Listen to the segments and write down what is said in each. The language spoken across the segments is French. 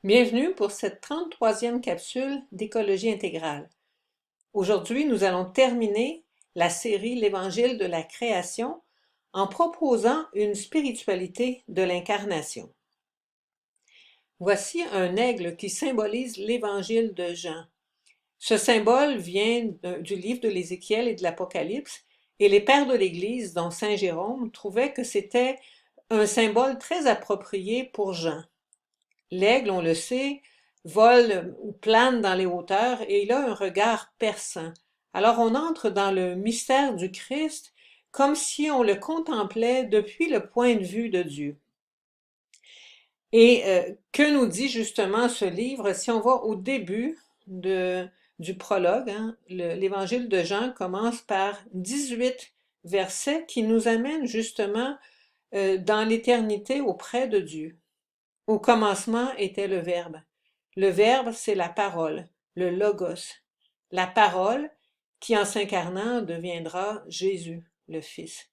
Bienvenue pour cette 33e capsule d'écologie intégrale. Aujourd'hui, nous allons terminer la série L'Évangile de la création en proposant une spiritualité de l'incarnation. Voici un aigle qui symbolise l'Évangile de Jean. Ce symbole vient du livre de l'Ézéchiel et de l'Apocalypse, et les pères de l'Église, dont Saint Jérôme, trouvaient que c'était un symbole très approprié pour Jean. L'aigle, on le sait, vole ou plane dans les hauteurs et il a un regard perçant. Alors on entre dans le mystère du Christ comme si on le contemplait depuis le point de vue de Dieu. Et que nous dit justement ce livre? Si on va au début du prologue, l'Évangile de Jean commence par 18 versets qui nous amènent justement dans l'éternité auprès de Dieu. Au commencement était le Verbe. Le Verbe, c'est la parole, le Logos. La parole qui, en s'incarnant, deviendra Jésus, le Fils.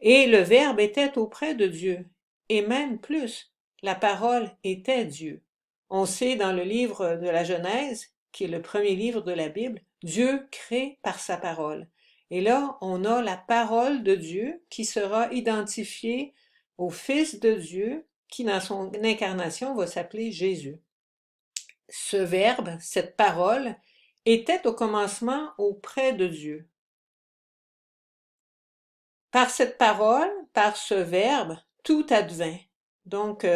Et le Verbe était auprès de Dieu. Et même plus, la parole était Dieu. On sait dans le livre de la Genèse, qui est le premier livre de la Bible, Dieu crée par sa parole. Et là, on a la parole de Dieu qui sera identifiée au Fils de Dieu, qui dans son incarnation va s'appeler Jésus. Ce Verbe, cette parole, était au commencement auprès de Dieu. Par cette parole, par ce Verbe, tout advint. Donc,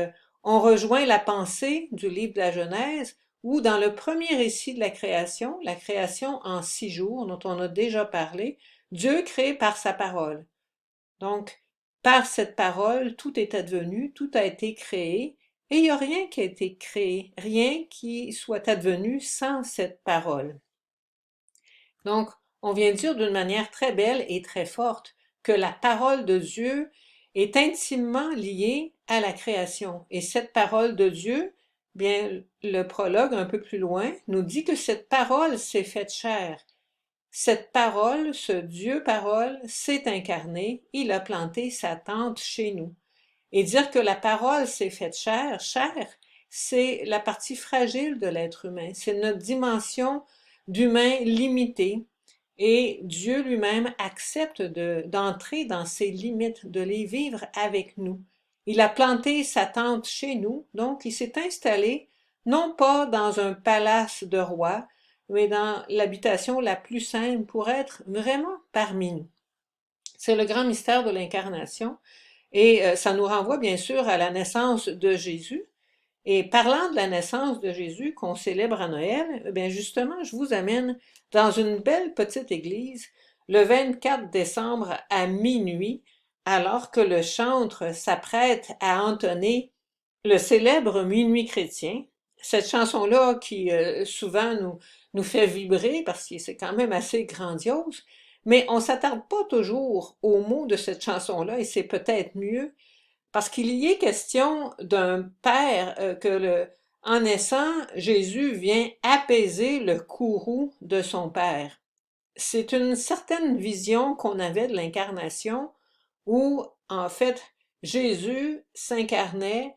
on rejoint la pensée du livre de la Genèse, où dans le premier récit de la création en 6 jours, dont on a déjà parlé, Dieu crée par sa parole. Donc, par cette parole, tout est advenu, tout a été créé, et il n'y a rien qui a été créé, rien qui soit advenu sans cette parole. Donc, on vient dire d'une manière très belle et très forte que la parole de Dieu est intimement liée à la création. Et cette parole de Dieu, bien, le prologue un peu plus loin nous dit que cette parole s'est faite chair. Cette parole, ce Dieu parole, s'est incarné, il a planté sa tente chez nous. Et dire que la parole s'est faite chair, c'est la partie fragile de l'être humain, c'est notre dimension d'humain limité. Et Dieu lui-même accepte d'entrer dans ces limites, de les vivre avec nous. Il a planté sa tente chez nous, donc il s'est installé non pas dans un palace de roi, mais dans l'habitation la plus simple pour être vraiment parmi nous. C'est le grand mystère de l'incarnation et ça nous renvoie bien sûr à la naissance de Jésus. Et parlant de la naissance de Jésus qu'on célèbre à Noël, eh bien justement, je vous amène dans une belle petite église le 24 décembre à minuit, alors que le chantre s'apprête à entonner le célèbre Minuit chrétien. Cette chanson-là qui souvent nous fait vibrer parce que c'est quand même assez grandiose, mais on s'attarde pas toujours aux mots de cette chanson-là et c'est peut-être mieux parce qu'il y est question d'un père en naissant, Jésus vient apaiser le courroux de son père. C'est une certaine vision qu'on avait de l'incarnation où, en fait, Jésus s'incarnait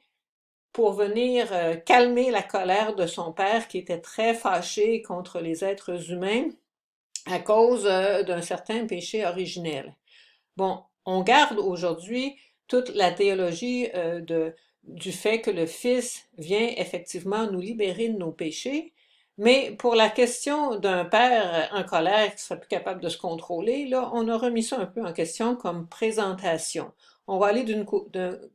pour venir calmer la colère de son père qui était très fâché contre les êtres humains à cause d'un certain péché originel. Bon, on garde aujourd'hui toute la théologie du fait que le Fils vient effectivement nous libérer de nos péchés, mais pour la question d'un père en colère qui serait plus capable de se contrôler, là, on a remis ça un peu en question comme présentation. On va aller d'un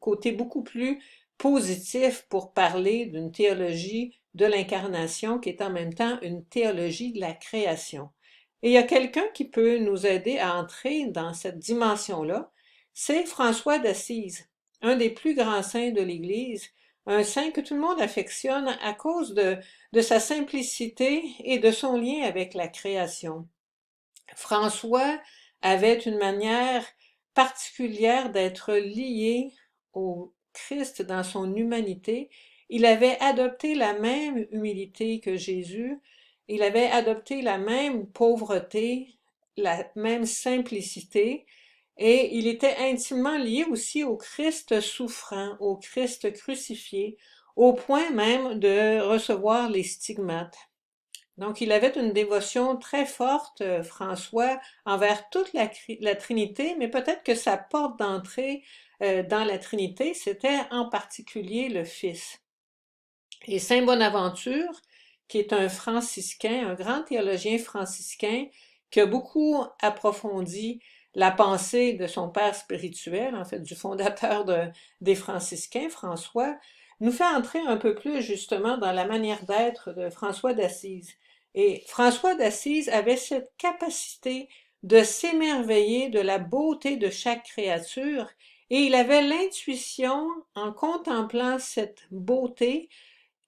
côté beaucoup plus positif pour parler d'une théologie de l'incarnation qui est en même temps une théologie de la création. Et il y a quelqu'un qui peut nous aider à entrer dans cette dimension-là, c'est François d'Assise, un des plus grands saints de l'Église, un saint que tout le monde affectionne à cause de sa simplicité et de son lien avec la création. François avait une manière particulière d'être lié au Christ dans son humanité. Il avait adopté la même humilité que Jésus, il avait adopté la même pauvreté, la même simplicité, et il était intimement lié aussi au Christ souffrant, au Christ crucifié, au point même de recevoir les stigmates. Donc, il avait une dévotion très forte, François, envers toute la Trinité, mais peut-être que sa porte d'entrée dans la Trinité, c'était en particulier le Fils. Et Saint Bonaventure, qui est un franciscain, un grand théologien franciscain, qui a beaucoup approfondi la pensée de son père spirituel, en fait, du fondateur des franciscains, François, nous fait entrer un peu plus justement dans la manière d'être de François d'Assise. Et François d'Assise avait cette capacité de s'émerveiller de la beauté de chaque créature, et il avait l'intuition, en contemplant cette beauté,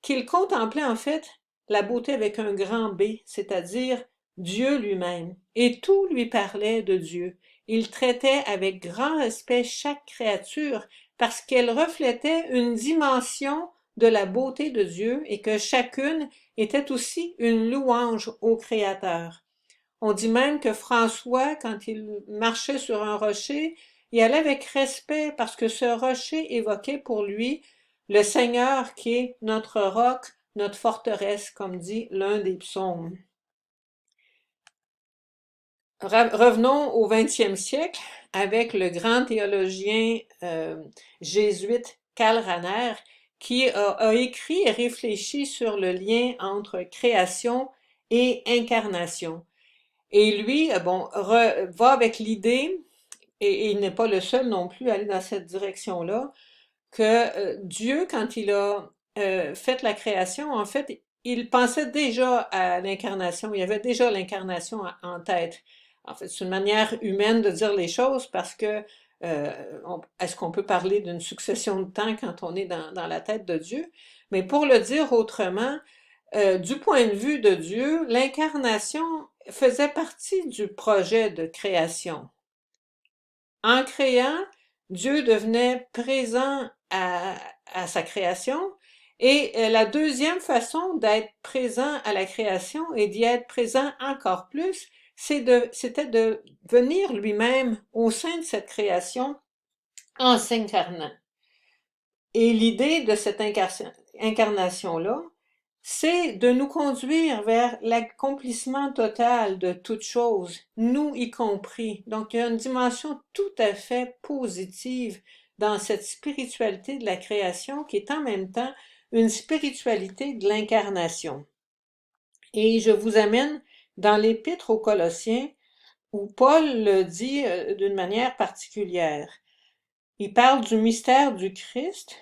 qu'il contemplait en fait la beauté avec un grand B, c'est-à-dire Dieu lui-même, et tout lui parlait de Dieu. Il traitait avec grand respect chaque créature parce qu'elle reflétait une dimension de la beauté de Dieu et que chacune était aussi une louange au Créateur. On dit même que François, quand il marchait sur un rocher, il allait avec respect parce que ce rocher évoquait pour lui le Seigneur qui est notre roc, notre forteresse, comme dit l'un des psaumes. Revenons au 20e siècle avec le grand théologien jésuite Karl Rahner qui a écrit et réfléchi sur le lien entre création et incarnation. Et lui, bon, va avec l'idée, et il n'est pas le seul non plus à aller dans cette direction-là, que Dieu, quand il a fait la création, en fait, il pensait déjà à l'incarnation. Il y avait déjà l'incarnation en tête. En fait, c'est une manière humaine de dire les choses parce que est-ce qu'on peut parler d'une succession de temps quand on est dans la tête de Dieu? Mais pour le dire autrement, du point de vue de Dieu, l'incarnation faisait partie du projet de création. En créant, Dieu devenait présent à sa création et la deuxième façon d'être présent à la création et d'y être présent encore plus, c'était de venir lui-même au sein de cette création en s'incarnant. Et l'idée de cette incarnation-là, c'est de nous conduire vers l'accomplissement total de toute chose, nous y compris. Donc, il y a une dimension tout à fait positive dans cette spiritualité de la création qui est en même temps une spiritualité de l'incarnation. Et je vous amène dans l'Épître aux Colossiens où Paul le dit d'une manière particulière. Il parle du mystère du Christ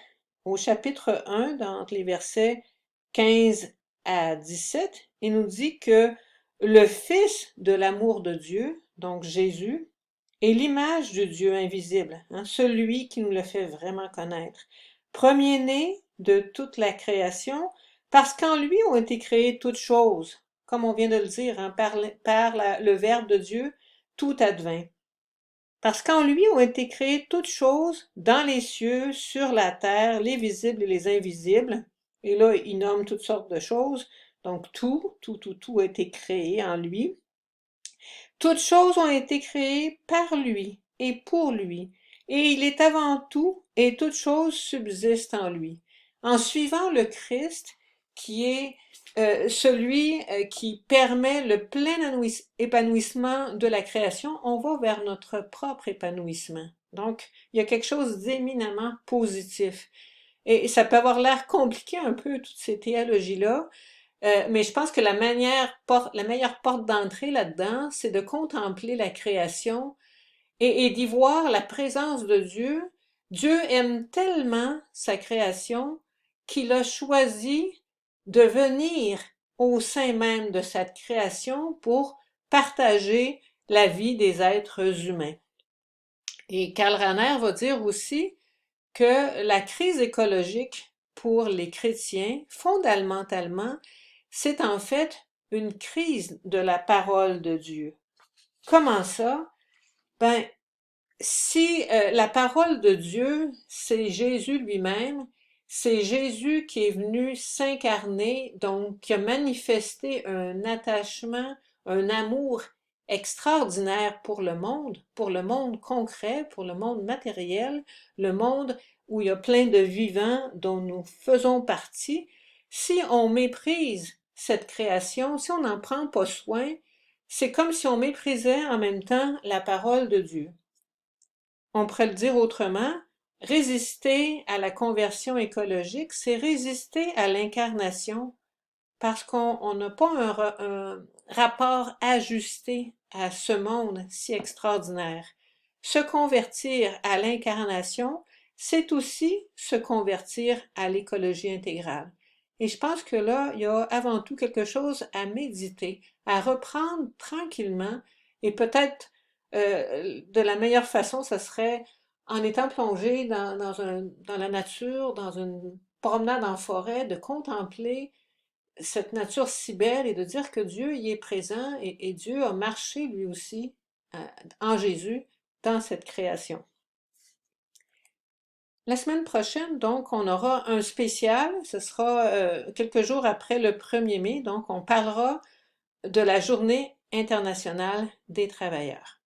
au chapitre 1, dans les versets 15 à 17, il nous dit que le Fils de l'amour de Dieu, donc Jésus, est l'image du Dieu invisible, celui qui nous le fait vraiment connaître. Premier-né de toute la création, parce qu'en lui ont été créées toutes choses, comme on vient de le dire, par le Verbe de Dieu, tout advint. Parce qu'en lui ont été créées toutes choses dans les cieux, sur la terre, les visibles et les invisibles. Et là, il nomme toutes sortes de choses. Donc tout a été créé en lui. Toutes choses ont été créées par lui et pour lui. Et il est avant tout, et toutes choses subsistent en lui. En suivant le Christ, qui est celui qui permet le plein épanouissement de la création, on va vers notre propre épanouissement. Donc, il y a quelque chose d'éminemment positif. Et ça peut avoir l'air compliqué un peu, toutes ces théologies-là, mais je pense que la meilleure porte d'entrée là-dedans, c'est de contempler la création et d'y voir la présence de Dieu. Dieu aime tellement sa création qu'il a choisi de venir au sein même de cette création pour partager la vie des êtres humains. Et Karl Rahner va dire aussi que la crise écologique pour les chrétiens, fondamentalement, c'est en fait une crise de la parole de Dieu. Comment ça? Ben, si la parole de Dieu, c'est Jésus lui-même, c'est Jésus qui est venu s'incarner, donc qui a manifesté un attachement, un amour extraordinaire pour le monde concret, pour le monde matériel, le monde où il y a plein de vivants dont nous faisons partie. Si on méprise cette création, si on n'en prend pas soin, c'est comme si on méprisait en même temps la parole de Dieu. On pourrait le dire autrement, résister à la conversion écologique, c'est résister à l'incarnation parce qu'on n'a pas un rapport ajusté à ce monde si extraordinaire. Se convertir à l'incarnation, c'est aussi se convertir à l'écologie intégrale. Et je pense que là, il y a avant tout quelque chose à méditer, à reprendre tranquillement, et peut-être de la meilleure façon, ce serait en étant plongé dans la nature, dans une promenade en forêt, de contempler cette nature si belle et de dire que Dieu y est présent et Dieu a marché lui aussi en Jésus dans cette création. La semaine prochaine, donc, on aura un spécial. Ce sera quelques jours après le 1er mai. Donc, on parlera de la Journée internationale des travailleurs.